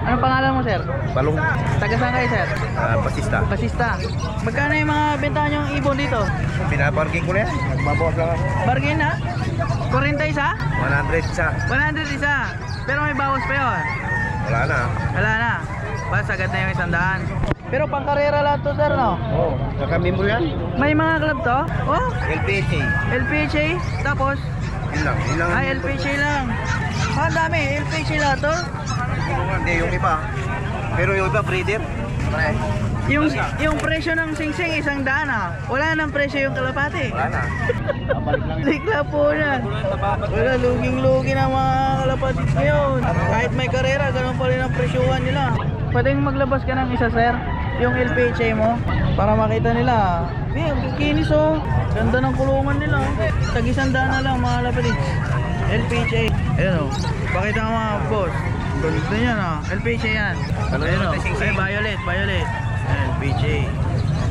Anong pangalan mo, sir? Balong. Taga saan kayo, sir? Basista. Basista. Magkano yung mga bentahan niyong ibon dito? Pinaparking ko na yan. Nagbabawas lang ako. Bargain na? 40 isa? 100 isa. 100 isa. Pero may bawas pa yun. Wala na. Wala na. Bas, agad na yung 100. Pero pang karera lahat to, sir, no? Oo. Nakamimbo yan. May mga club to? Oh, LPHA. LPHA. Tapos, Yun lang. Yun lang. LPHA lang. Ang dami, LPHA lahat to. Hindi, yung iba. Pero yung iba, breeder. Yung presyo ng singsing isang daan, ah. Wala nang presyo yung kalapati. Wala na. Babalik lang. Likla po yan. Wala, luging-lugi na mga kalapatis ngayon. Kahit may karera, ganun pa rin ang presyuhan nila. Pwedeng maglabas ka ng isa, sir, yung LPHA mo, para makita nila. Ang kikinis, oh. Ganda ng kulungan nila, oh. Tag-100 na lang mga kalapatis. LPHA. Ayun, oh. Pakita nga mga boss. Ganda yan, ah. LPHA yan. Ayun, oh. Ay, violet. LPHA.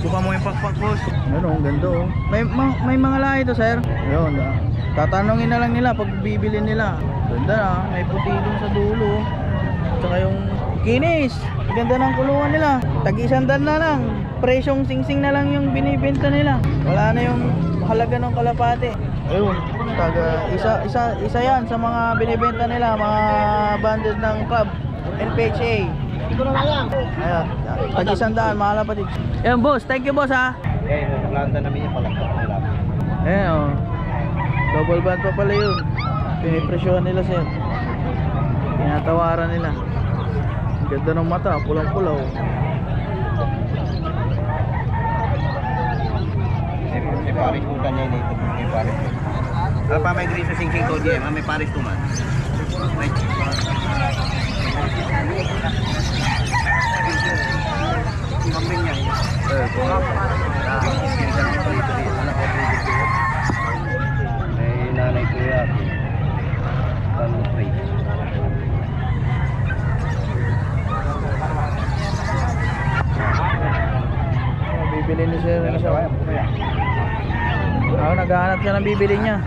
Buka mo yung pakpak, boss. Ayun, ganda, oh. May mga lahi to, sir. Ayun, ah. Tatanungin na lang nila pag bibili nila. Ganda, ah. May puti dun sa dulo. Tsaka yung kinis. Ganda ng kulungan nila. Tag-100 na lang. Presyong singsing na lang yung binibenta nila. Wala na yung halaga ng kalapate. Ayun, isa yan sa mga binibenta nila, mga banded ng club LPHA. Ayun, tag-100, mga kalapatid. Ayun, boss, thank you, boss, ha. Eh, naglanda namin yung palakpak nila. Ayun, oh. Double band pa pala yun. Pinipresyohan nila, sir. Pinatawaran nila. Ganda ng mata, pulang-pulaw. May paris po kanya yun ito. May paris po. Ano pa may green sa singking code yan? May paris po man. May kambing niya. May nanay ko yan. Bibili ni sir. Naghahanap siya ng bibili niya.